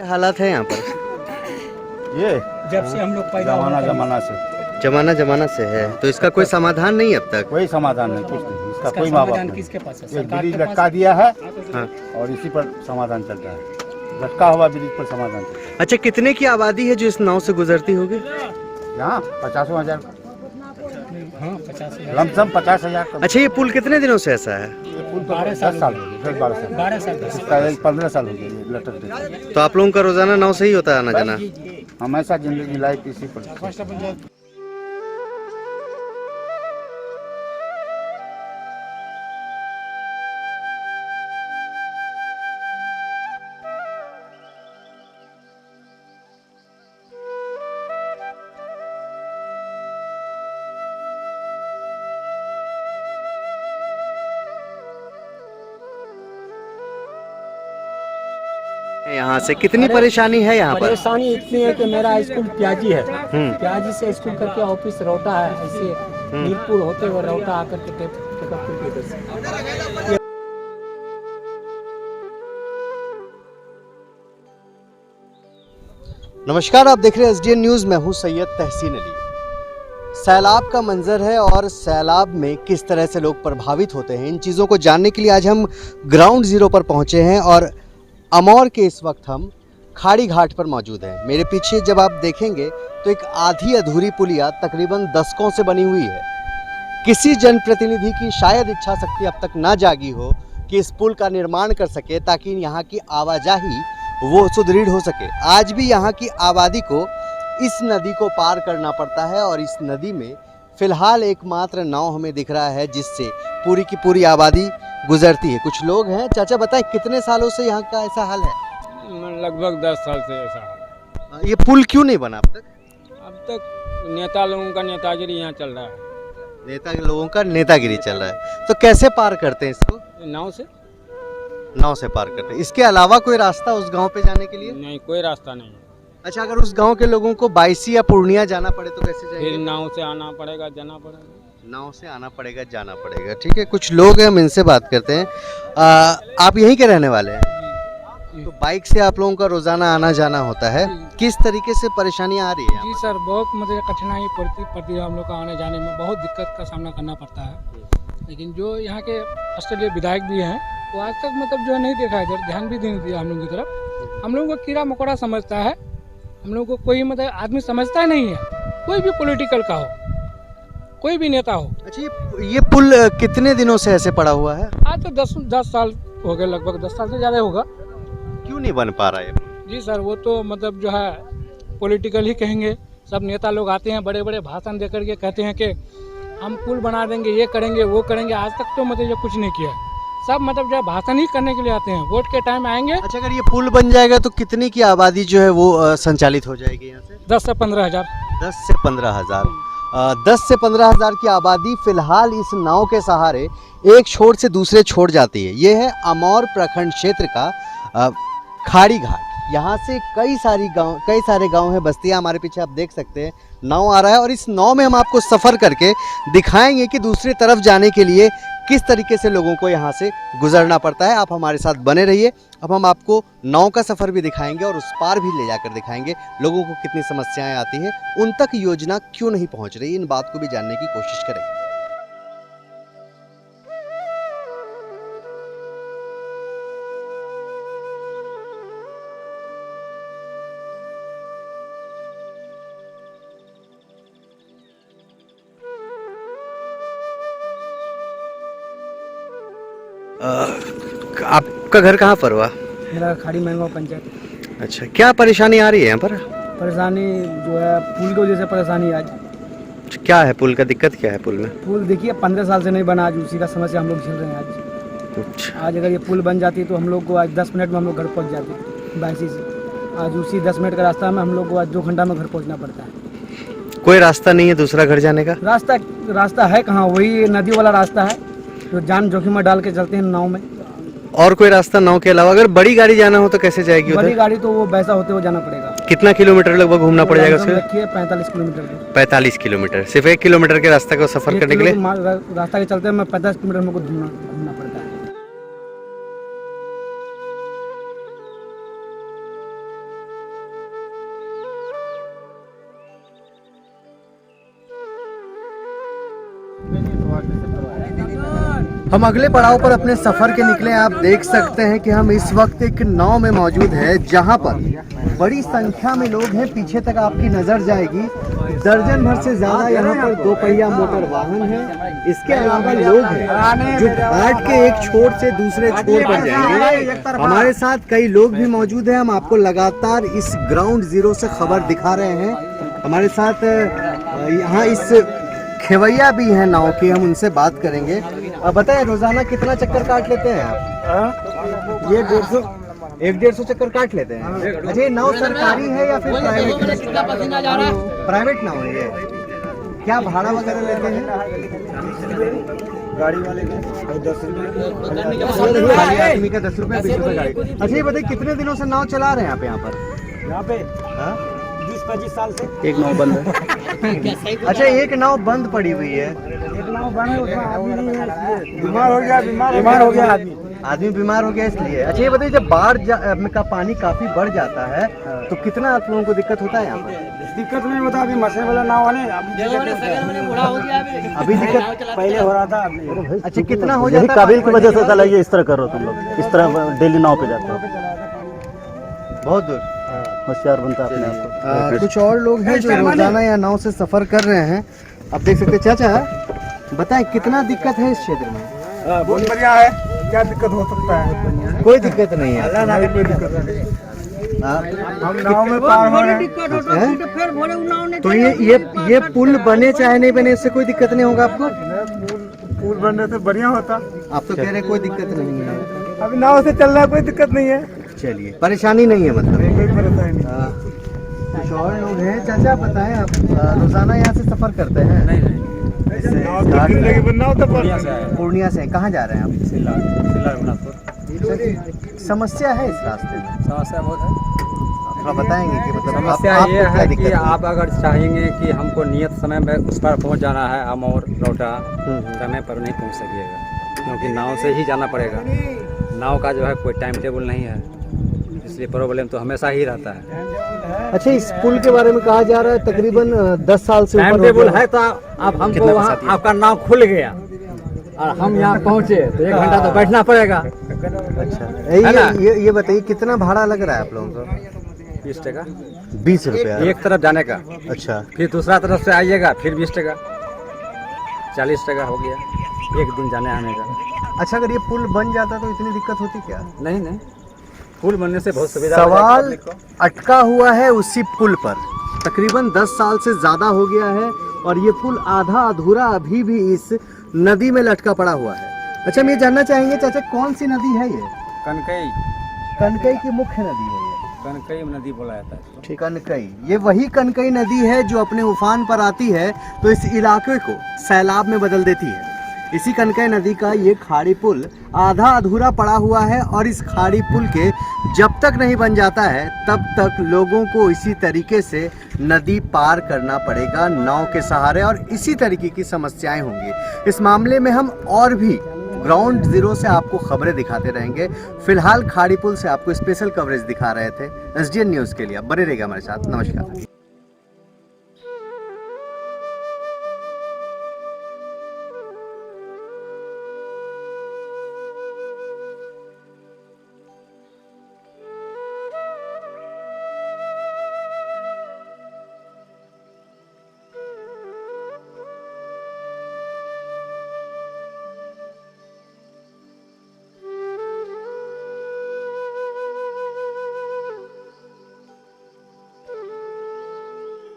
क्या हालात है यहाँ पर? ये जब से हम लोग पैदा जमाना से है, तो इसका कोई समाधान नहीं अब तक? कोई समाधान नहीं, कुछ नहीं, इसका कोई माँ बाप समाधान नहीं। किसके पास है? एक सरकार ब्रिज के लटका पास। दिया है हाँ। और इसी पर समाधान चल रहा है। लटका हुआ ब्रिज पर समाधान चल रहा है। अच्छा, कितने की आबादी है जो इस नाव से गुजरती होगी? यहाँ 50,000 हाँ 50,000। लमसम 50,000 का। अच्छा, ये पुल कितने दिनों से ऐसा है? ये पुल तो 12 10 साल हो गए, 10-12 साल। 12 साल इसका 15 साल हो गए ये लटक गए। तो आप लोगों का रोजाना नाव से ही होता है आना जाना? हमेशा जिंदगी लाइफ इसी पर। यहाँ से कितनी परेशानी है यहाँ पर? परेशानी इतनी है कि मेरा स्कूल प्याजी है। प्याजी से स्कूल करके ऑफिस रोटा है, ऐसे मीरपुर होते हुए रोटा आकर के टेकअप के इधर से। नमस्कार, आप देख रहे हैं एसडीएन न्यूज़। मैं हूं सैयद तहसीन अली। सैलाब का मंजर है और सैलाब में किस तरह से लोग प्रभावित होते हैं, इन चीज़ों को जानने के लिए आज हम ग्राउंड ज़ीरो पर पहुंचे हैं और अमौर के इस वक्त हम खाड़ी घाट पर मौजूद हैं। मेरे पीछे जब आप देखेंगे तो एक आधी अधूरी पुलिया तकरीबन दशकों से बनी हुई है। किसी जनप्रतिनिधि की शायद इच्छा शक्ति अब तक ना जागी हो कि इस पुल का निर्माण कर सके ताकि यहाँ की आवाजाही वो सुदृढ़ हो सके। आज भी यहाँ की आबादी को इस नदी को पार करना पड़ता है और इस नदी में फिलहाल एकमात्र नाव हमें दिख रहा है जिससे पूरी की पूरी आबादी गुजरती है। कुछ लोग हैं। चाचा बताएं, कितने सालों से यहाँ का ऐसा हाल है? लगभग 10 साल से ऐसा है। ये पुल क्यों नहीं बना अब तक? अब तक नेता लोगों का नेतागिरी यहाँ चल रहा है। नेता के लोगों का नेतागिरी चल रहा है, तो कैसे पार करते हैं इसको? नाव से नाव से पार करते हैं। इसके अलावा कोई रास्ता उस गांव पे जाने के लिए? नहीं, कोई रास्ता नहीं है। अच्छा, अगर उस गांव के लोगों को बायसी या पूर्णिया जाना पड़े तो कैसे फिर जाएंगे? नाव से आना पड़ेगा, जाना पड़ेगा। नाव से आना पड़ेगा, जाना पड़ेगा। ठीक है, कुछ लोग हैं, हम इनसे बात करते हैं। आप यहीं के रहने वाले हैं? तो बाइक से आप लोगों का रोजाना आना जाना होता है, किस तरीके से परेशानियां आ रही है? जी सर, बहुत मतलब कठिनाई पड़ती है हम लोग का आने जाने में, बहुत दिक्कत का सामना करना पड़ता है। लेकिन जो यहाँ के स्थलीय विधायक भी हैं वो आज तक मतलब जो है नहीं देखा है, इधर ध्यान भी नहीं दिया हम लोगों की तरफ। हम लोगों को कीड़ा मकोड़ा समझता है, हम लोगों को कोई मतलब आदमी समझता नहीं है, कोई भी पॉलिटिकल का हो, कोई भी नेता हो। अच्छा, ये पुल कितने दिनों से ऐसे पड़ा हुआ है? आज तो 10 साल हो गए, लगभग 10 साल से ज़्यादा होगा। क्यों नहीं बन पा रहा है? जी सर, वो तो मतलब जो है पॉलिटिकल ही कहेंगे। सब नेता लोग आते हैं, बड़े बड़े भाषण दे करके कहते हैं कि हम पुल बना देंगे, ये करेंगे, वो करेंगे। आज तक तो मतलब ये कुछ नहीं किया है। सब मतलब जो है भाषण ही करने के लिए आते हैं, वोट के टाइम आएंगे। अच्छा, अगर ये पुल बन जाएगा तो कितने की आबादी जो है वो संचालित हो जाएगी यहाँ से? 10 से 15 हज़ार। 10 से 15 हज़ार। 10 से 15 हज़ार की आबादी फिलहाल इस नाव के सहारे एक छोर से दूसरे छोर जाती है। ये है अमौर प्रखंड क्षेत्र का खाड़ी घाट। यहाँ से कई सारे गांव हैं, बस्तियाँ हमारे पीछे आप देख सकते हैं। नाव आ रहा है और इस नाव में हम आपको सफ़र करके दिखाएंगे कि दूसरी तरफ जाने के लिए किस तरीके से लोगों को यहाँ से गुजरना पड़ता है। आप हमारे साथ बने रहिए। अब हम आपको नाव का सफ़र भी दिखाएंगे और उस पार भी ले जाकर दिखाएंगे लोगों को कितनी समस्याएं आती हैं, उन तक योजना क्यों नहीं पहुँच रही, इन बात को भी जानने की कोशिश करेंगे। आपका घर कहाँ पर हुआ? मेरा खाड़ी महंगा पंचायत। अच्छा, क्या परेशानी आ रही है यहाँ पर? परेशानी जो है पुल की वजह से परेशानी। आज क्या है पुल का, दिक्कत क्या है पुल में? पुल देखिए 15 साल से नहीं बना, आज उसी का समस्या हम लोग झेल रहे हैं। आज अच्छा, आज अगर ये पुल बन जाती तो हम लोग को आज 10 मिनट में हम लोग घर पहुँच जाते बाइसी से। आज उसी 10 मिनट का रास्ता में हम लोग को आज 2 घंटा में घर पहुँचना पड़ता है। कोई रास्ता नहीं है दूसरा घर जाने का? रास्ता है कहाँ, वही नदी वाला रास्ता है जो जान जोखिम में डाल के चलते हैं नाव में। और कोई रास्ता नाव के अलावा? अगर बड़ी गाड़ी जाना हो तो कैसे जाएगी उधर? बड़ी गाड़ी तो वो वैसा होते हुए जाना पड़ेगा। कितना किलोमीटर लगभग घूमना पड़ जाएगा उसके? रखिए 45 किलोमीटर। 45 किलोमीटर सिर्फ 1 किलोमीटर के रास्ते को सफर करने के लिए? रास्ता के चलते मैं 50 किलोमीटर मेरे को घूमना पड़ता है। हम अगले पड़ाव पर अपने सफर के निकले। आप देख सकते हैं कि हम इस वक्त एक नाव में मौजूद है जहां पर बड़ी संख्या में लोग हैं। पीछे तक आपकी नजर जाएगी, दर्जन भर से ज्यादा यहाँ पर दो पहिया मोटर वाहन है। इसके अलावा लोग हैं जो घाट के एक छोर से दूसरे छोर पर जाएंगे। हमारे साथ कई लोग भी मौजूद हैं। हम आपको लगातार इस ग्राउंड जीरो से खबर दिखा रहे हैं। हमारे साथ यहाँ इस खेवैया भी हैं नाव के, हम उनसे बात करेंगे। बताएं, रोजाना कितना चक्कर काट लेते हैं आप? ये 150 चक्कर काट लेते हैं। अच्छा, ये नाव सरकारी है या फिर प्राइवेट? प्राइवेट नाव है ये। क्या भाड़ा वगैरह लेते हैं? गाड़ी वाले का 10 रुपये, खाली आदमी का 10 रुपये, 20 रुपये गाड़ी। अच्छा, ये बताइए कितने दिनों से नाव चला रहे हैं आप यहाँ पे? 20-25 साल से एक नाव बंद है। अच्छा, एक नाव बंद पड़ी हुई है। एक नाव बंद है, उसमें आदमी नहीं है, बीमार हो गया आदमी बीमार हो गया इसलिए। अच्छा, ये बताइए जब बाढ़ का पानी काफी बढ़ जाता है तो कितना आप लोगों को दिक्कत होता है यहाँ पर? दिक्कत नहीं होता, अभी मशीन वाला नाव वाले अभी दिक्कत पहले हो रहा था। अच्छा, कितना हो जाता है? काबिल की वजह से साला ये इस तरह कर रहे हो तुम लोग, इस तरह डेली नाव पे जाते हो। बहुत दूर होशियार बनता है अपने आप को। कुछ और लोग हैं जो रोजाना यहाँ नाव से सफर कर रहे हैं। आप देख सकते हैं। चाचा बताएं कितना दिक्कत है इस क्षेत्र में? बहुत बढ़िया है, क्या दिक्कत हो सकता है? कोई दिक्कत नहीं है। कोई दिक्कत नहीं। हम नाव में पार हो रहे हैं। तो ये पुल बने चाहे नहीं बने, इससे कोई दिक्कत नहीं होगा आपको? पुल बनने से बढ़िया होता। आप तो कह रहे हैं कोई दिक्कत नहीं है। अभी नाव से चल रहा है, कोई दिक्कत नहीं है। चलिए, परेशानी नहीं है मतलब? कोई परेशानी नहीं। कुछ और लोग हैं। चाचा बताएं, आप रोजाना यहाँ से सफर करते हैं? नहीं पूर्णिया से। कहाँ जा रहे हैं आप? समस्या है इस रास्ते में? समस्या बहुत है। थोड़ा बताएंगे कि मतलब समस्या आपको ये क्या है दिक्कत कि आप अगर चाहेंगे कि हमको नियत समय में उस पर पहुंच जाना है, हम और लौटा समय पर नहीं पहुंच सकिएगा, क्योंकि नाव से ही जाना पड़ेगा। नाव का जो है कोई टाइम टेबल नहीं है, इसलिए प्रॉब्लम तो हमेशा ही रहता है। अच्छा, इस पुल के बारे में कहा जा रहा है तकरीबन 10 साल से टाइम ऊपर टेबल है तो आप हमको वहाँ आपका नाव खुल गया और हम यहाँ पहुँचे तो 1 घंटा तो बैठना पड़ेगा। अच्छा, ये बताइए कितना भाड़ा लग रहा है आप लोगों को? 20 टका। 20 रुपया एक तरफ जाने का। अच्छा, फिर दूसरा तरफ से आइएगा फिर 20 टका, 40 टका हो गया एक दिन जाने आने का। अच्छा, अगर ये पुल बन जाता तो इतनी दिक्कत होती क्या? नहीं, पुल बनने से बहुत सुविधा। सवाल अटका हुआ है उसी पुल पर। तकरीबन 10 साल से ज़्यादा हो गया है और ये पुल आधा अधूरा अभी भी इस नदी में लटका पड़ा हुआ है। अच्छा, हम ये जानना चाहेंगे चाचा, कौन सी नदी है ये? कनकई की मुख्य नदी है ये। कनकई नदी बोला जाता है। ठीक, कनकई, ये वही कनकई नदी है जो अपने उफान पर आती है तो इस इलाके को सैलाब में बदल देती है। इसी कनकई नदी का ये खाड़ी पुल आधा अधूरा पड़ा हुआ है और इस खाड़ी पुल के जब तक नहीं बन जाता है तब तक लोगों को इसी तरीके से नदी पार करना पड़ेगा नाव के सहारे, और इसी तरीके की समस्याएं होंगी। इस मामले में हम और भी ग्राउंड जीरो से आपको खबरें दिखाते रहेंगे। फिलहाल खाड़ी पुल से आपको स्पेशल कवरेज दिखा रहे थे SDN न्यूज़ के लिए। आप बने रहिएगा हमारे साथ। नमस्कार।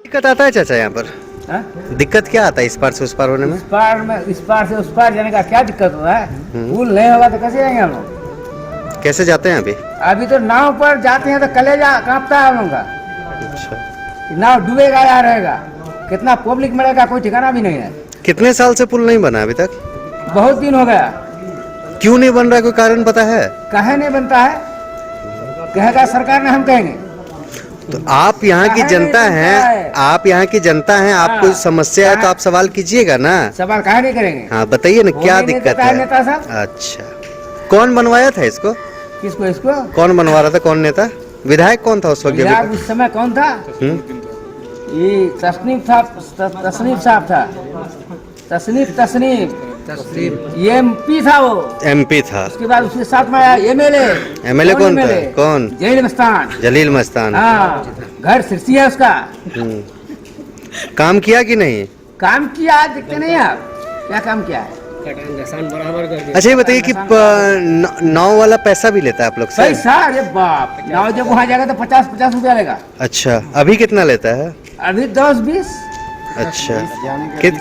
दिक्कत आता है चाचा यहाँ पर? दिक्कत क्या आता है इस पार से उस पार होने में? इस पार से उस पार जाने का क्या दिक्कत हुआ है? पुल नहीं होगा तो कैसे जाएंगे हम लोग? कैसे जाते हैं अभी तो नाव पर जाते हैं तो कलेजा कांपता है हम लोग का। अच्छा, नाव डूबेगा या रहेगा, कितना पब्लिक मरेगा कोई ठिकाना भी नहीं है। कितने साल से पुल नहीं बना अभी तक? बहुत दिन हो गया। क्यों नहीं बन रहा है, कोई कारण पता है? कहे नहीं बनता है, कहेगा सरकार ने, हम कहेंगे। तो आप यहाँ की जनता हैं, आप यहाँ की जनता हैं, आपको समस्या है तो आप सवाल कीजिएगा ना। सवाल काहे नहीं करेंगे? हाँ, बताइए ना क्या दिक्कत है? नेता साहब। अच्छा, कौन बनवाया था इसको? किसको? इसको कौन बनवा रहा था? कौन नेता? विधायक कौन था उस वक्त? उस समय कौन था? ये तसनीफ साहब था। तसनीफ ये MP था वो। MP था। उसके बाद उसके साथ में MLA कौन था? कौन? जलील मस्तान। जलील मस्तान। हाँ, घर सिरसी है उसका। काम किया कि नहीं? काम किया, देखते नहीं आप क्या काम किया है। अच्छा ये बताइए कि नाव वाला पैसा भी लेता है आप लोग से? पैसा? अरे बाप, नाव जब वहाँ जाएगा तो 50-50 रुपया लेगा। अच्छा, अभी कितना लेता है? अभी 10-20। अच्छा,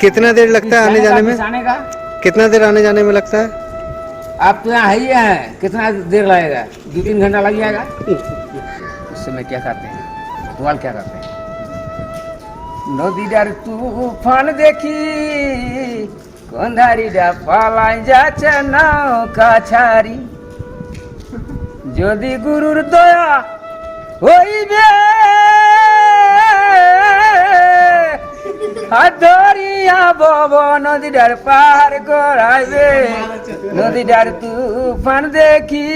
कितना देर लगता है आने जाने में? आने का कितना देर आने जाने में लगता है? आप तो यहाँ है ही हैं, कितना देर लगेगा? 2-3 घंटा लग जाएगा। उस समय क्या करते हैं, सवाल क्या करते हैं? नदी डार तूफान देखी, कंधारी डा पालाई जाचे नौका छारी, যদি গুরুর দয়া হইবে হাতরিয়া বব নদীটার পার করাইবে, নদীটার তুফান দেখি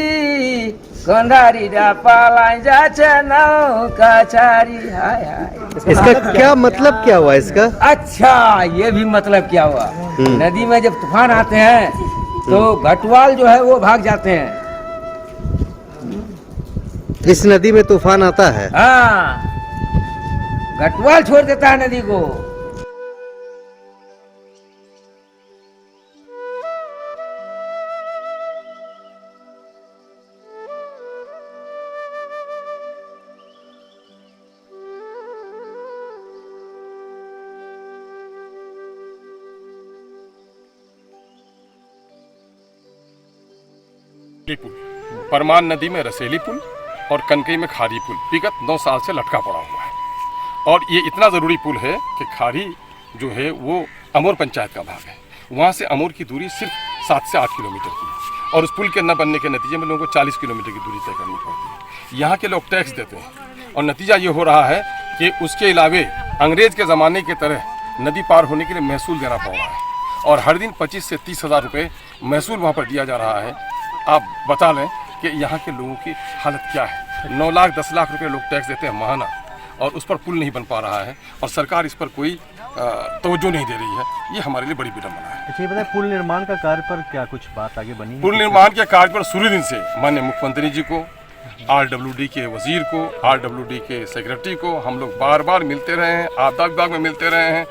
कंधारीडा पालाई जाचे नौका छारी। हाय हाय, इसका क्या मतलब क्या हुआ इसका? अच्छा ये भी मतलब क्या हुआ, नदी में जब तूफान आते हैं तो घटवाल जो है वो भाग जाते हैं। इस नदी में तूफान आता है? हाँ, घटवाल छोड़ देता है नदी को। पुल, परमान नदी में रसेली पुल और कनकई में खारी पुल विगत 9 साल से लटका पड़ा हुआ है। और ये इतना ज़रूरी पुल है कि खारी जो है वो अमोर पंचायत का भाग है। वहाँ से अमोर की दूरी सिर्फ 7 से 8 किलोमीटर की है और उस पुल के न बनने के नतीजे में लोगों को 40 किलोमीटर की दूरी तय करनी पड़ती है। यहाँ के लोग टैक्स देते हैं और नतीजा ये हो रहा है कि उसके अलावे अंग्रेज़ के ज़माने की तरह नदी पार होने के लिए महसूल देना पड़ रहा है और हर दिन 25 से 30 हज़ार रुपये महसूल वहाँ पर दिया जा रहा है। आप बता लें कि यहाँ के लोगों की हालत क्या है। 9 लाख 10 लाख रुपए लोग टैक्स देते हैं महाना और उस पर पुल नहीं बन पा रहा है और सरकार इस पर कोई तवज्जो नहीं दे रही है। ये हमारे लिए बड़ी विडंबना है। अच्छा ये बताएं, पुल निर्माण का कार्य पर क्या कुछ बात आगे बनी? पुल निर्माण के कार्य पर शुरू दिन से माननीय मुख्यमंत्री जी को, RWD के वजीर को, RWD के सेक्रेटरी को हम लोग बार बार मिलते रहे हैं, आपदा विभाग में मिलते रहे हैं।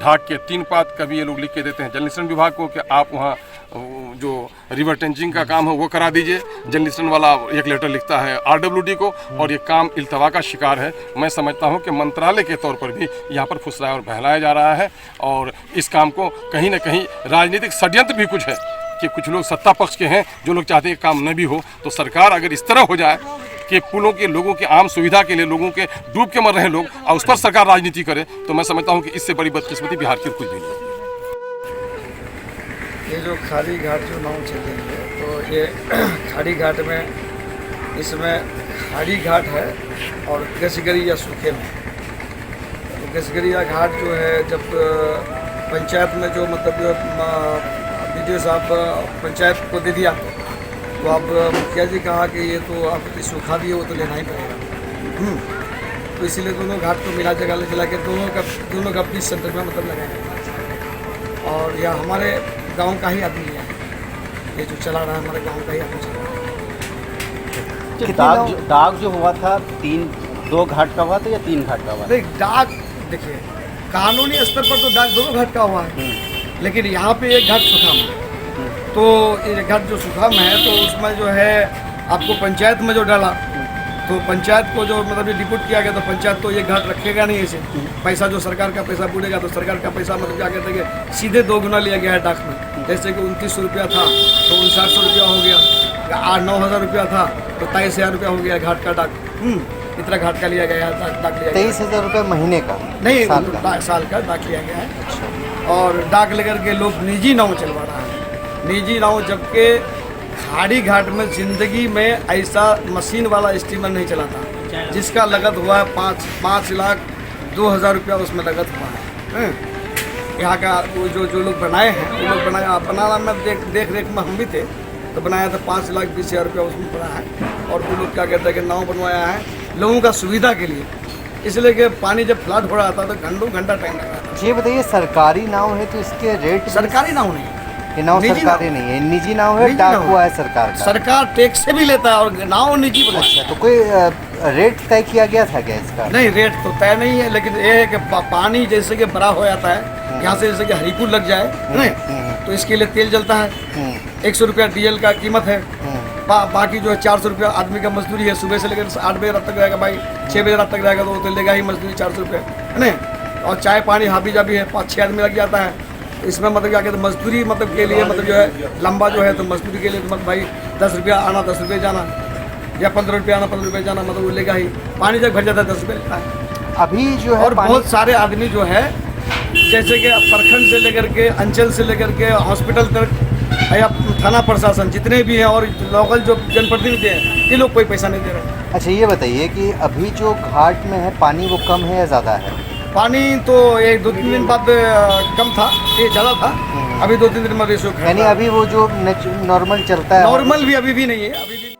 ढाक के 3 पात कभी ये लोग लिख के देते हैं जल निस्सरण विभाग को कि आप वहाँ जो रिवर टेंचिंग का काम है वो करा दीजिए। जल निस्सरण वाला एक लेटर लिखता है RWD को और ये काम इल्तवा का शिकार है। मैं समझता हूँ कि मंत्रालय के तौर पर भी यहाँ पर फुसलाया और बहलाया जा रहा है और इस काम को कहीं ना कहीं राजनीतिक षड्यंत्र भी कुछ है कि कुछ लोग सत्ता पक्ष के हैं जो लोग चाहते हैं कि काम न भी हो। तो सरकार अगर इस तरह हो जाए कि पुलों के लोगों की आम सुविधा के लिए लोगों के डूब के मर रहे लोग और उस पर सरकार राजनीति करे तो मैं समझता हूँ कि इससे बड़ी बदकिस्मती बिहार की कुछ भी नहीं। ये जो खाड़ी घाट जो नाव चलेंगे तो ये खाड़ी घाट में इसमें खाड़ी घाट है और गसगरिया सूखे में। तो गसगरिया घाट जो है जब पंचायत में जो मतलब जो BDO साहब पंचायत को दे दिया तो अब मुखिया जी कहा कि ये तो आप सूखा भी है वो तो लेना ही पड़ेगा। तो इसीलिए दोनों घाट को मिला के दोनों का 20 सेंटर में मतलब लगाया और यह हमारे गांव का ही आदमी है, ये जो चला रहा है हमारे गांव का ही आदमी चला रहा है। दाग जो हुआ था 2 घाट का हुआ था या 3 घाट का हुआ था? नहीं, दाग देखिए कानूनी स्तर पर तो दाग 2 घाट का हुआ है लेकिन यहाँ पे एक घाट सूखा में है। तो ये घाट जो सूखा में है तो उसमें जो है आपको पंचायत में जो डाला तो पंचायत को जो मतलब डिप्यूट किया गया तो पंचायत तो ये घाट रखेगा नहीं ऐसे। पैसा जो सरकार का पैसा बुड़ेगा तो सरकार का पैसा मतलब क्या कहते हैं कि सीधे 2 गुना लिया गया है डाक में। जैसे कि 2900 रुपया था तो 5900 रुपया हो गया, 9,000 रुपया था तो 23,000 रुपया हो गया घाट का डाक। इतना घाट का लिया गया है, डाक लिया गया 23,000 रुपये महीने का नहीं, साल का डाक लिया गया है। और डाक लेकर के लोग निजी नाव चलवा रहा है, निजी नाव, जबकि खाड़ी घाट में ज़िंदगी में ऐसा मशीन वाला स्टीमर नहीं चलाता जिसका लागत हुआ है 5 लाख 2,000 रुपया उसमें लागत हुआ है। यहाँ का वो जो लोग बनाए हैं वो लोग बनाना में देख रेख में हम भी थे तो बनाया था 5,20,000 रुपया उसमें पड़ा है। और वो लोग क्या कहते हैं कि नाव बनवाया है लोगों का सुविधा के लिए, इसलिए कि पानी जब फ्लड हो रहा था तो घंटा टाइम लगा था। ये बताइए सरकारी नाव है तो इसके रेट? सरकारी नाव नहीं, ये नाव निजी सरकारी नहीं है, निजी नाव है, निजी नाव डाकुआ है सरकार का। सरकार टैक्स से भी लेता है और नाव निजी बनाता है। अच्छा, तो कोई रेट तय किया गया था क्या इसका? नहीं, रेट तो तय नहीं है, लेकिन ये है कि पानी जैसे कि बड़ा हो जाता है, यहाँ से जैसे कि हरिपुर लग जाए नहीं, तो इसके लिए तेल जलता है। 100 रुपया डीजल का कीमत है। बाकी जो है 400 रुपया आदमी का मजदूरी है। सुबह से लेकर 8 बजे रात तक रहेगा भाई, 6 बजे रात तक रहेगा तो वो तो लेगा ही मजदूरी 400 रुपये है नहीं। और चाय पानी हाबी जाबी है, 5-6 आदमी लग जाता है। तो इसमें मतलब क्या कहते हैं, मजदूरी मतलब के लिए मतलब जो है लंबा जो है, तो मजदूरी के लिए तो मतलब भाई 10 रुपया आना 10 रुपये जाना, या 15 रुपया आना 15 रुपये जाना, मतलब वो लेगा ही। पानी जब भर जाता है 10 रुपये लेता है। अभी जो है और बहुत सारे आदमी जो है, जैसे कि प्रखंड से लेकर के, अंचल से लेकर के, हॉस्पिटल तक या थाना प्रशासन जितने भी हैं और लोकल जो जनप्रतिनिधि हैं, ये लोग कोई पैसा नहीं दे रहे। अच्छा, ये बताइए कि अभी जो घाट में है पानी वो कम है या ज़्यादा है? पानी तो 1-2-3 दिन बाद कम था, ये ज़्यादा था। अभी 2-3 दिन में रेशो यानी अभी वो जो नॉर्मल चलता है नॉर्मल भी अभी भी नहीं है, अभी भी